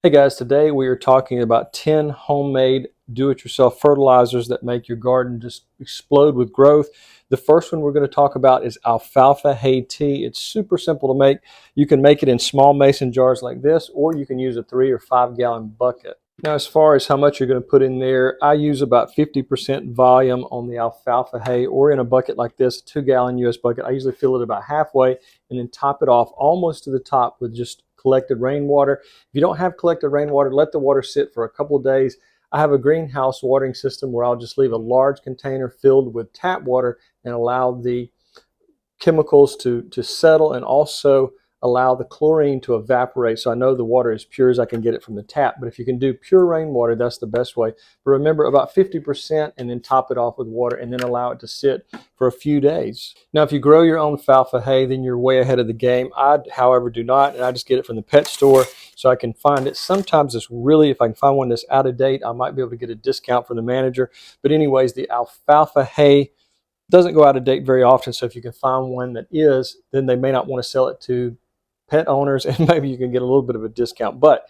Hey guys, today we are talking about 10 homemade do-it-yourself fertilizers that make your garden just explode with growth. The first one we're going to talk about is alfalfa hay tea. It's super simple to make. You can make it in small mason jars like this, or you can use a 3 or 5 gallon bucket. Now, as far as how much you're going to put in there, I use about 50% volume on the alfalfa hay, or in a bucket like this, a 2-gallon US bucket. I usually fill it about halfway and then top it off almost to the top with just collected rainwater. If you don't have collected rainwater, let the water sit for a couple of days. I have a greenhouse watering system where I'll just leave a large container filled with tap water and allow the chemicals to settle, and also allow the chlorine to evaporate, so I know the water is pure as I can get it from the tap. But if you can do pure rainwater, that's the best way. But remember, about 50%, and then top it off with water and then allow it to sit for a few days. Now, if you grow your own alfalfa hay, then you're way ahead of the game. I, however, do not, and I just get it from the pet store, so I can find it. Sometimes it's really, if I can find one that's out of date, I might be able to get a discount from the manager. But anyways, the alfalfa hay doesn't go out of date very often, so if you can find one that is, then they may not want to sell it to pet owners, and maybe you can get a little bit of a discount. But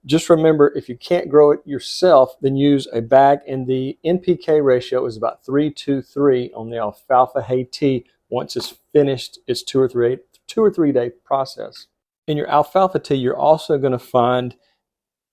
just remember, if you can't grow it yourself, then use a bag, and the NPK ratio is about 3:3 on the alfalfa hay tea once it's finished its 2 or 3 day process. In your alfalfa tea, you're also going to find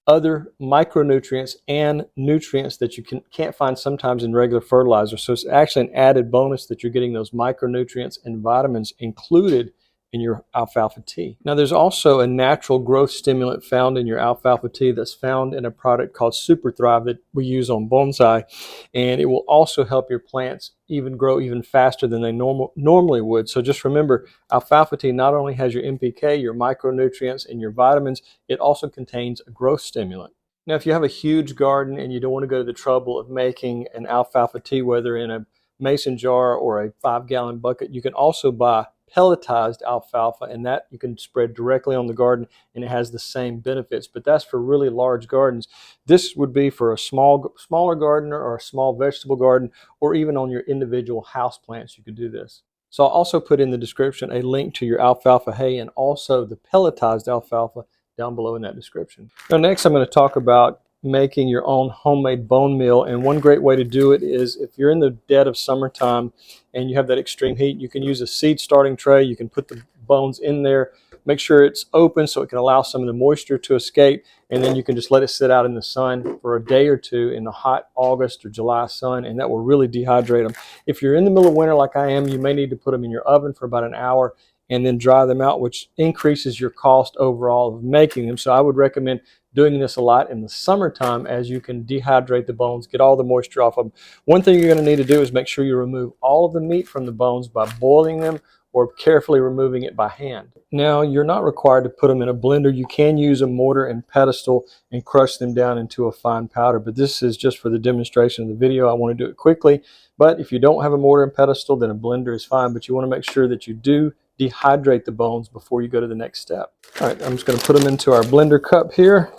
other micronutrients and nutrients that you can't find sometimes in regular fertilizer. So it's actually an added bonus that you're getting those micronutrients and vitamins included in your alfalfa tea. Now, there's also a natural growth stimulant found in your alfalfa tea that's found in a product called Super Thrive that we use on bonsai, and it will also help your plants even grow even faster than they normally would. So just remember, alfalfa tea not only has your NPK, your micronutrients, and your vitamins, it also contains a growth stimulant. Now, if you have a huge garden and you don't want to go to the trouble of making an alfalfa tea, whether in a mason jar or a 5-gallon bucket, you can also buy pelletized alfalfa, and that you can spread directly on the garden, and it has the same benefits. But that's for really large gardens. This would be for a smaller gardener or a small vegetable garden, or even on your individual house plants. You could do this. So I'll also put in the description a link to your alfalfa hay and also the pelletized alfalfa down below in that description. Now, next I'm going to talk about making your own homemade bone meal, and one great way to do it is if you're in the dead of summertime and you have that extreme heat, you can use a seed starting tray. You can put the bones in there, make sure it's open so it can allow some of the moisture to escape, and then you can just let it sit out in the sun for a day or two in the hot August or July sun, and that will really dehydrate them. If you're in the middle of winter like I am, you may need to put them in your oven for about an hour and then dry them out, which increases your cost overall of making them. So I would recommend doing this a lot in the summertime, as you can dehydrate the bones, get all the moisture off of them. One thing you're going to need to do is make sure you remove all of the meat from the bones by boiling them or carefully removing it by hand. Now, you're not required to put them in a blender. You can use a mortar and pestle and crush them down into a fine powder, but this is just for the demonstration of the video. I want to do it quickly, but if you don't have a mortar and pestle, then a blender is fine, but you want to make sure that you do dehydrate the bones before you go to the next step. All right, I'm just going to put them into our blender cup here.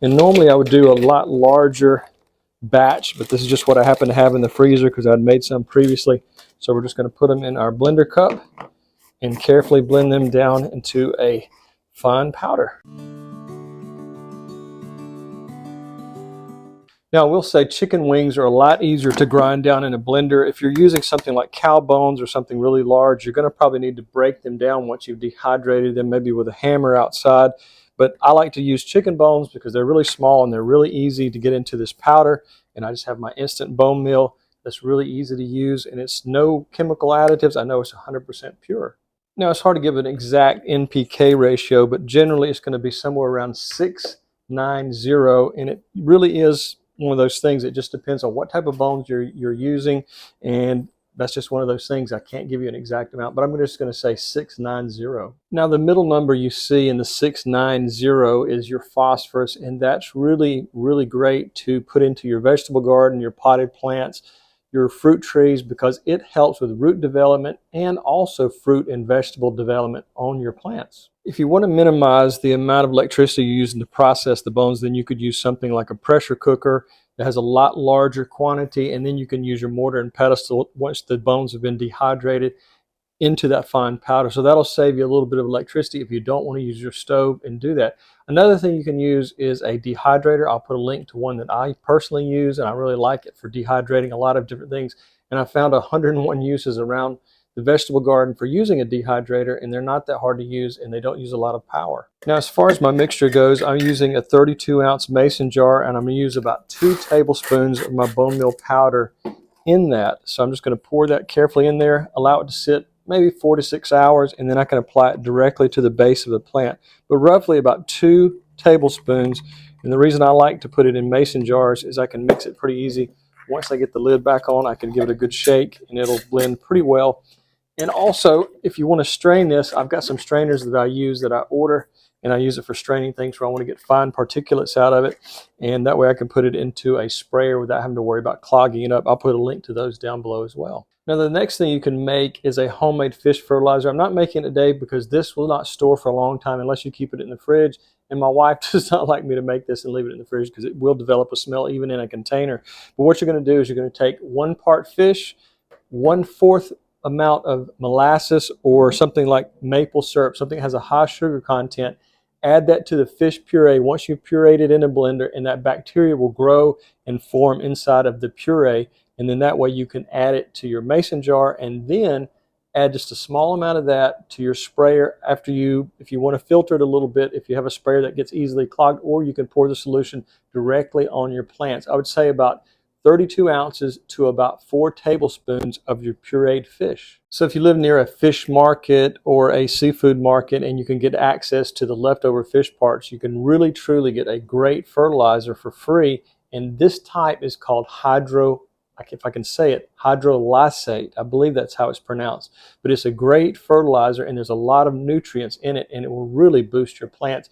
And normally I would do a lot larger batch, but this is just what I happen to have in the freezer because I'd made some previously. So we're just going to put them in our blender cup and carefully blend them down into a fine powder. Now, I will say chicken wings are a lot easier to grind down in a blender. If you're using something like cow bones or something really large, you're going to probably need to break them down once you've dehydrated them, maybe with a hammer outside. But I like to use chicken bones because they're really small and they're really easy to get into this powder. And I just have my instant bone meal that's really easy to use, and it's no chemical additives. I know it's 100% pure. Now, it's hard to give an exact NPK ratio, but generally it's going to be somewhere around 6:9:0, and it really is one of those things. It just depends on what type of bones you're using, and that's just one of those things. I can't give you an exact amount, but I'm just going to say 6:9:0. Now, the middle number you see in the 6:9:0 is your phosphorus, and that's really, really great to put into your vegetable garden, your potted plants, your fruit trees, because it helps with root development and also fruit and vegetable development on your plants. If you want to minimize the amount of electricity you're using to process the bones, then you could use something like a pressure cooker that has a lot larger quantity, and then you can use your mortar and pestle once the bones have been dehydrated. into that fine powder. So that'll save you a little bit of electricity if you don't want to use your stove and do that. Another thing you can use is a dehydrator. I'll put a link to one that I personally use, and I really like it for dehydrating a lot of different things. And I found 101 uses around the vegetable garden for using a dehydrator, and they're not that hard to use, and they don't use a lot of power. Now, as far as my mixture goes, I'm using a 32-ounce mason jar, and I'm going to use about 2 tablespoons of my bone meal powder in that. So I'm just going to pour that carefully in there, allow it to sit maybe 4 to 6 hours, and then I can apply it directly to the base of the plant. But roughly about 2 tablespoons. And the reason I like to put it in mason jars is I can mix it pretty easy. Once I get the lid back on, I can give it a good shake, and it'll blend pretty well. And also, if you want to strain this, I've got some strainers that I use that I order, and I use it for straining things where I want to get fine particulates out of it. And that way I can put it into a sprayer without having to worry about clogging it up. I'll put a link to those down below as well. Now, the next thing you can make is a homemade fish fertilizer. I'm not making it today because this will not store for a long time unless you keep it in the fridge. And my wife does not like me to make this and leave it in the fridge because it will develop a smell even in a container. But what you're going to do is you're going to take 1 part fish, 1/4 amount of molasses or something like maple syrup, something that has a high sugar content. Add that to the fish puree once you've pureed it in a blender, and that bacteria will grow and form inside of the puree. And then that way you can add it to your mason jar, and then add just a small amount of that to your sprayer after if you want to filter it a little bit, if you have a sprayer that gets easily clogged, or you can pour the solution directly on your plants. I would say about 32 ounces to about 4 tablespoons of your pureed fish. So if you live near a fish market or a seafood market and you can get access to the leftover fish parts, you can really truly get a great fertilizer for free. And this type is called if I can say it, hydrolysate. I believe that's how it's pronounced. But it's a great fertilizer, and there's a lot of nutrients in it, and it will really boost your plants.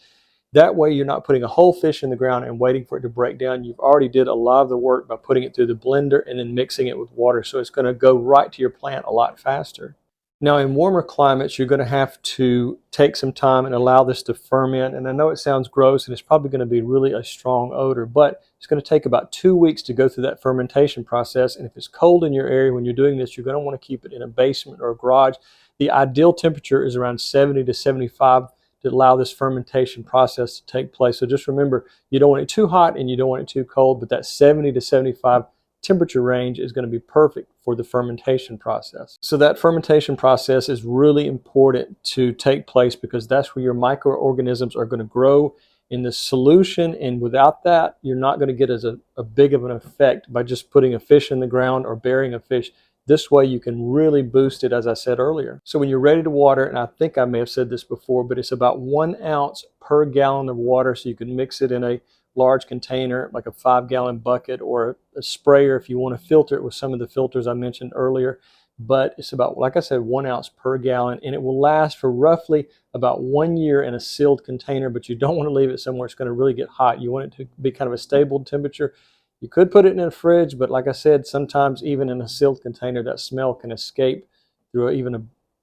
That way you're not putting a whole fish in the ground and waiting for it to break down. You've already did a lot of the work by putting it through the blender and then mixing it with water. So it's going to go right to your plant a lot faster. Now, in warmer climates, you're going to have to take some time and allow this to ferment. And I know it sounds gross, and it's probably going to be really a strong odor, but it's going to take about 2 weeks to go through that fermentation process. And if it's cold in your area when you're doing this, you're going to want to keep it in a basement or a garage. The ideal temperature is around 70 to 75 to allow this fermentation process to take place. So just remember, you don't want it too hot and you don't want it too cold, but that 70 to 75 temperature range is going to be perfect for the fermentation process. So that fermentation process is really important to take place because that's where your microorganisms are going to grow in the solution, and without that, you're not going to get as a big of an effect by just putting a fish in the ground or burying a fish. This way you can really boost it, as I said earlier. So when you're ready to water, and I think I may have said this before, but it's about 1 ounce per gallon of water, so you can mix it in a large container, like a 5-gallon bucket, or a sprayer if you want to filter it with some of the filters I mentioned earlier. But it's about, like I said, 1 ounce per gallon, and it will last for roughly about 1 year in a sealed container, but you don't want to leave it somewhere it's going to really get hot. You want it to be kind of a stable temperature. You could put it in a fridge, but like I said, sometimes even in a sealed container, that smell can escape through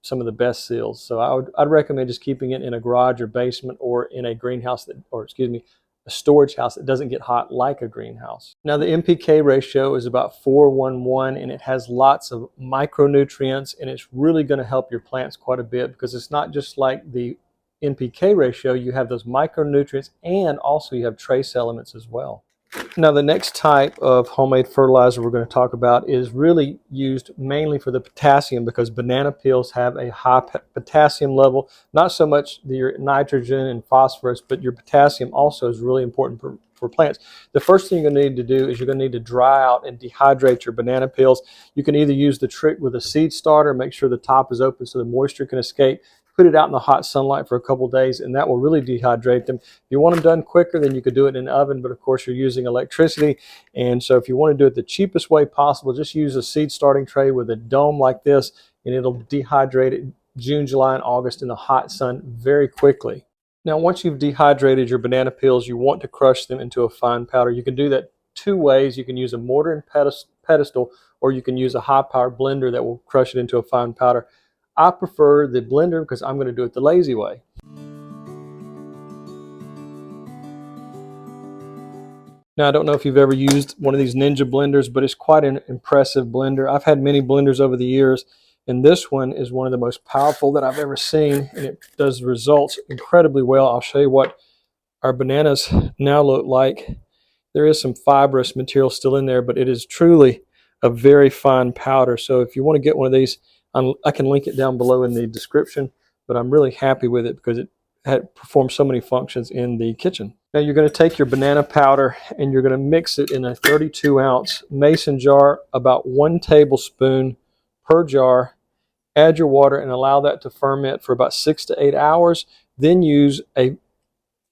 some of the best seals. So I'd recommend just keeping it in a garage or basement, or in a greenhouse a storage house that doesn't get hot like a greenhouse. Now, the NPK ratio is about 4:1:1, and it has lots of micronutrients, and it's really going to help your plants quite a bit because it's not just like the NPK ratio. You have those micronutrients, and also you have trace elements as well. Now, the next type of homemade fertilizer we're going to talk about is really used mainly for the potassium, because banana peels have a high potassium level. Not so much your nitrogen and phosphorus, but your potassium also is really important for plants. The first thing you're going to need to do is you're going to need to dry out and dehydrate your banana peels. You can either use the trick with a seed starter, make sure the top is open so the moisture can escape. Put it out in the hot sunlight for a couple days, and that will really dehydrate them. If you want them done quicker, then you could do it in an oven, but of course you're using electricity. And so if you want to do it the cheapest way possible, just use a seed starting tray with a dome like this, and it'll dehydrate it June, July, and August in the hot sun very quickly. Now, once you've dehydrated your banana peels, you want to crush them into a fine powder. You can do that 2 ways. You can use a mortar and pestle, or you can use a high-powered blender that will crush it into a fine powder. I prefer the blender because I'm going to do it the lazy way. Now, I don't know if you've ever used one of these Ninja blenders, but it's quite an impressive blender. I've had many blenders over the years, And this one is one of the most powerful that I've ever seen, and it does results incredibly well. I'll show you what our bananas now look like. There is some fibrous material still in there, but it is truly a very fine powder. So if you want to get one of these, I can link it down below in the description, but I'm really happy with it because it performs so many functions in the kitchen. Now you're going to take your banana powder and you're going to mix it in a 32-ounce mason jar, about 1 tablespoon per jar. Add your water and allow that to ferment for about 6 to 8 hours. Then use a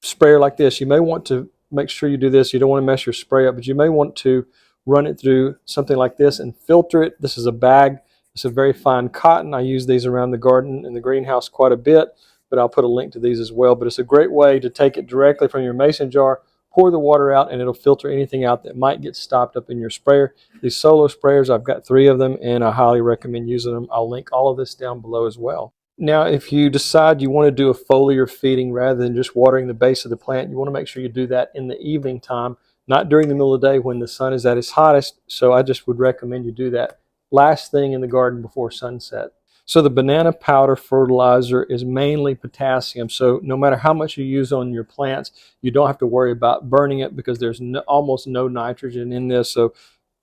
sprayer like this. You may want to make sure you do this. You don't want to mess your spray up, but you may want to run it through something like this and filter it. This is a bag. It's a very fine cotton. I use these around the garden and the greenhouse quite a bit, but I'll put a link to these as well. But it's a great way to take it directly from your mason jar, pour the water out, and it'll filter anything out that might get stopped up in your sprayer. These solo sprayers, I've got 3 of them, and I highly recommend using them. I'll link all of this down below as well. Now, if you decide you want to do a foliar feeding rather than just watering the base of the plant, you want to make sure you do that in the evening time, not during the middle of the day when the sun is at its hottest. So I just would recommend you do that last thing in the garden before sunset. So the banana powder fertilizer is mainly potassium. So no matter how much you use on your plants, you don't have to worry about burning it because there's almost no nitrogen in this. So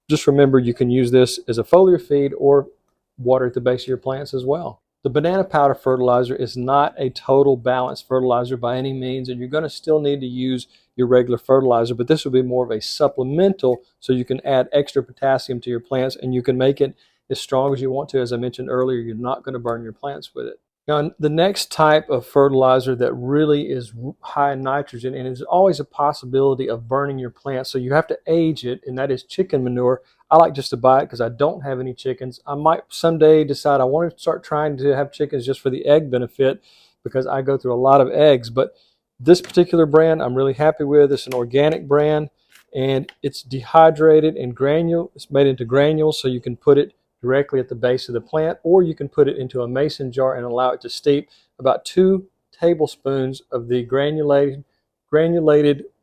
just remember, you can use this as a foliar feed or water at the base of your plants as well. The banana powder fertilizer is not a total balanced fertilizer by any means, and you're going to still need to use your regular fertilizer, but this will be more of a supplemental, so you can add extra potassium to your plants and you can make it as strong as you want to. As I mentioned earlier, you're not going to burn your plants with it. Now, the next type of fertilizer that really is high in nitrogen, and is always a possibility of burning your plants, so you have to age it, and that is chicken manure. I like just to buy it because I don't have any chickens. I might someday decide I want to start trying to have chickens just for the egg benefit because I go through a lot of eggs. But this particular brand I'm really happy with. It's an organic brand, and it's dehydrated and it's made into granules, so you can put it directly at the base of the plant, or you can put it into a mason jar and allow it to steep. About 2 tablespoons of the granulated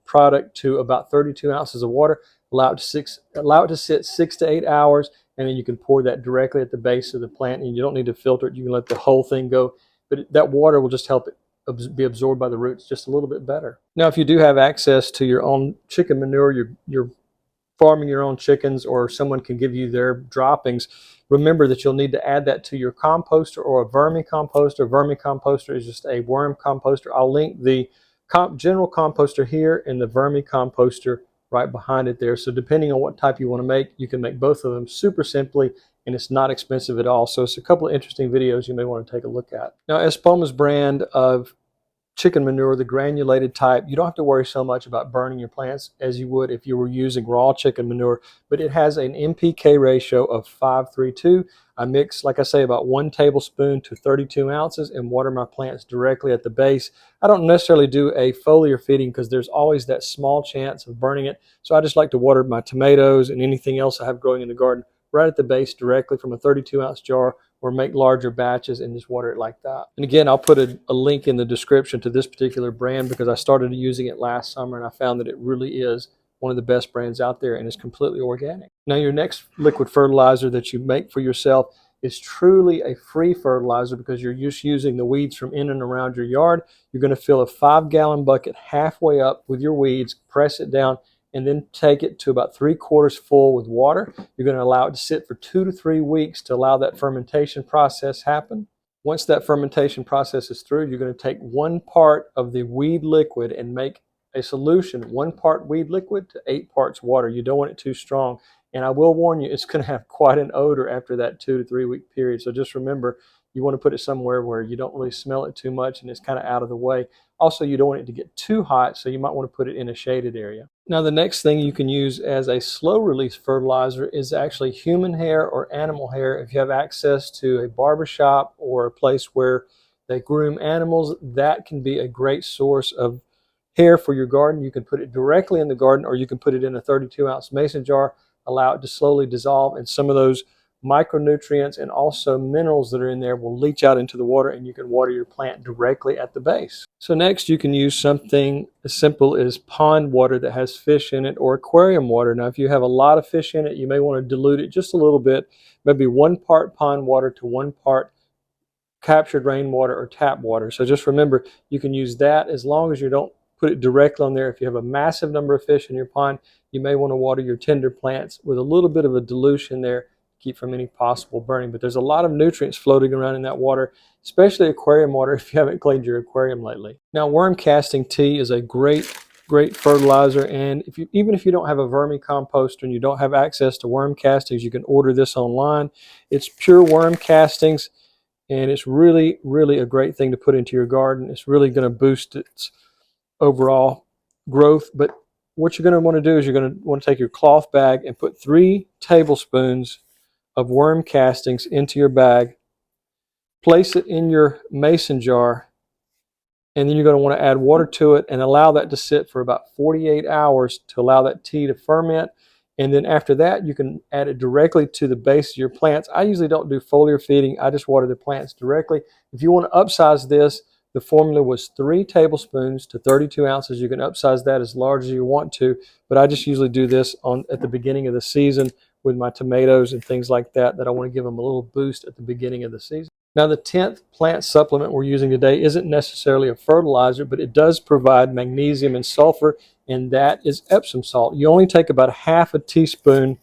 product to about 32 ounces of water. Allow it to sit 6 to 8 hours, and then you can pour that directly at the base of the plant, and you don't need to filter it. You can let the whole thing go, but that water will just help it be absorbed by the roots just a little bit better. Now, if you do have access to your own chicken manure, you're farming your own chickens, or someone can give you their droppings, remember that you'll need to add that to your composter or a vermicomposter. Vermicomposter is just a worm composter. I'll link the general composter here and the vermicomposter right behind it there. So depending on what type you want to make, you can make both of them super simply, and it's not expensive at all. So it's a couple of interesting videos you may want to take a look at. Now, Espoma's brand of chicken manure, the granulated type, you don't have to worry so much about burning your plants as you would if you were using raw chicken manure, but it has an NPK ratio of 5:3:2. I mix, like I say, about 1 tablespoon to 32 ounces and water my plants directly at the base. I don't necessarily do a foliar feeding because there's always that small chance of burning it, so I just like to water my tomatoes and anything else I have growing in the garden right at the base directly from a 32-ounce jar, or make larger batches and just water it like that. And again, I'll put a link in the description to this particular brand because I started using it last summer and I found that it really is one of the best brands out there, and it's completely organic. Now, your next liquid fertilizer that you make for yourself is truly a free fertilizer because you're just using the weeds from in and around your yard. You're going to fill a 5-gallon bucket halfway up with your weeds, press it down, and then take it to about 3/4 full with water. You're going to allow it to sit for 2 to 3 weeks to allow that fermentation process happen. Once that fermentation process is through, you're going to take 1 part of the weed liquid and make a solution, 1 part weed liquid to 8 parts water. You don't want it too strong. And I will warn you, it's going to have quite an odor after that 2 to 3 week period. So just remember, you want to put it somewhere where you don't really smell it too much and it's kind of out of the way. Also, you don't want it to get too hot, so you might want to put it in a shaded area. Now, the next thing you can use as a slow release fertilizer is actually human hair or animal hair. If you have access to a barbershop or a place where they groom animals, that can be a great source of hair for your garden. You can put it directly in the garden, or you can put it in a 32-ounce mason jar, allow it to slowly dissolve, and some of those micronutrients and also minerals that are in there will leach out into the water, and you can water your plant directly at the base. So next you can use something as simple as pond water that has fish in it, or aquarium water. Now if you have a lot of fish in it, you may want to dilute it just a little bit, maybe 1 part pond water to 1 part captured rainwater or tap water. So just remember, you can use that as long as you don't put it directly on there. If you have a massive number of fish in your pond, you may want to water your tender plants with a little bit of a dilution there to keep from any possible burning. But there's a lot of nutrients floating around in that water, especially aquarium water if you haven't cleaned your aquarium lately. Now, worm casting tea is a great fertilizer, and even if you don't have a vermicomposter and you don't have access to worm castings, you can order this online. It's pure worm castings, and it's really a great thing to put into your garden. It's really going to boost its overall growth. But what you're going to want to do is you're going to want to take your cloth bag and put 3 tablespoons of worm castings into your bag, place it in your mason jar, and then you're going to want to add water to it and allow that to sit for about 48 hours to allow that tea to ferment. And then after that, you can add it directly to the base of your plants. I usually don't do foliar feeding. I just water the plants directly. If you want to upsize this, the formula was 3 tablespoons to 32 ounces. You can upsize that as large as you want to, but I just usually do this at the beginning of the season with my tomatoes and things like that I want to give them a little boost at the beginning of the season. Now, the 10th plant supplement we're using today isn't necessarily a fertilizer, but it does provide magnesium and sulfur, and that is Epsom salt. You only take about ½ a teaspoon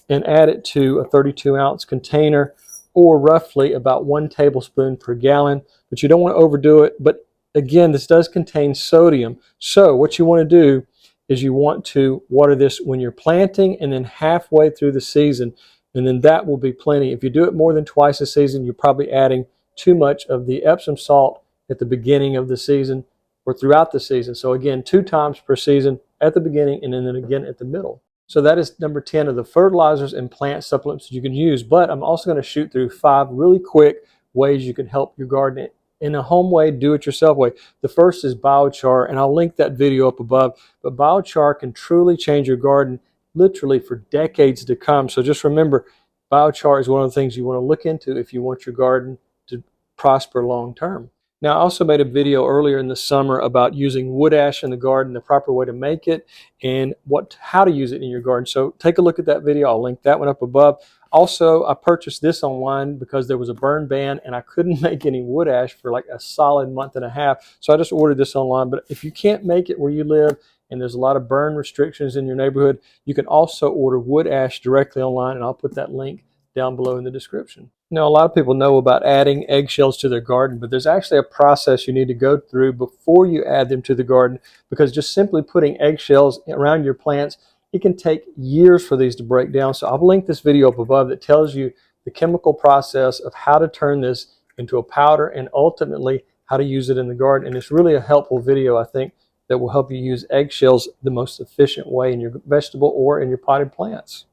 and add it to a 32-ounce container, or roughly about 1 tablespoon per gallon, but you don't want to overdo it. But again, this does contain sodium. So what you want to do is you want to water this when you're planting and then halfway through the season, and then that will be plenty. If you do it more than twice a season, you're probably adding too much of the Epsom salt at the beginning of the season or throughout the season. So again, 2 times per season, at the beginning and then again at the middle. So that is number 10 of the fertilizers and plant supplements that you can use. But I'm also going to shoot through 5 really quick ways you can help your garden in a home way, do-it-yourself way. The first is biochar, and I'll link that video up above. But biochar can truly change your garden literally for decades to come. So just remember, biochar is one of the things you want to look into if you want your garden to prosper long term. Now, I also made a video earlier in the summer about using wood ash in the garden, the proper way to make it, and how to use it in your garden. So take a look at that video. I'll link that one up above. Also, I purchased this online because there was a burn ban and I couldn't make any wood ash for like a solid month and a half. So I just ordered this online. But if you can't make it where you live and there's a lot of burn restrictions in your neighborhood, you can also order wood ash directly online, and I'll put that link down below in the description. Now, a lot of people know about adding eggshells to their garden, but there's actually a process you need to go through before you add them to the garden, because just simply putting eggshells around your plants, it can take years for these to break down. So I'll link this video up above that tells you the chemical process of how to turn this into a powder and ultimately how to use it in the garden. And it's really a helpful video, I think, that will help you use eggshells the most efficient way in your vegetable or in your potted plants.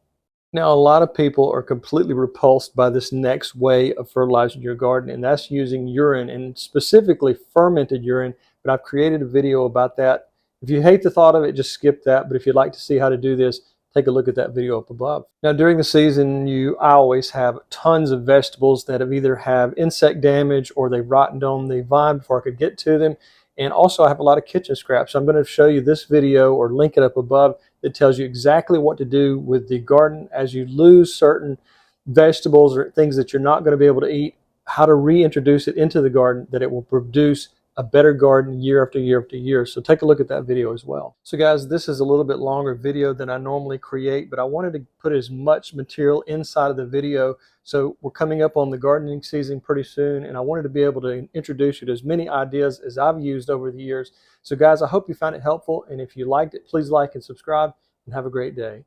Now, a lot of people are completely repulsed by this next way of fertilizing your garden, and that's using urine, and specifically fermented urine. But I've created a video about that. If you hate the thought of it, just skip that. But if you'd like to see how to do this, take a look at that video up above. Now, during the season, I always have tons of vegetables that either have insect damage or they've rotted on the vine before I could get to them. And also I have a lot of kitchen scraps. So I'm going to show you this video or link it up above that tells you exactly what to do with the garden as you lose certain vegetables or things that you're not going to be able to eat, how to reintroduce it into the garden that it will produce a better garden year after year after year. So take a look at that video as well. So guys, this is a little bit longer video than I normally create, but I wanted to put as much material inside of the video. So we're coming up on the gardening season pretty soon, and I wanted to be able to introduce you to as many ideas as I've used over the years. So guys, I hope you found it helpful, and if you liked it, please like and subscribe, and have a great day.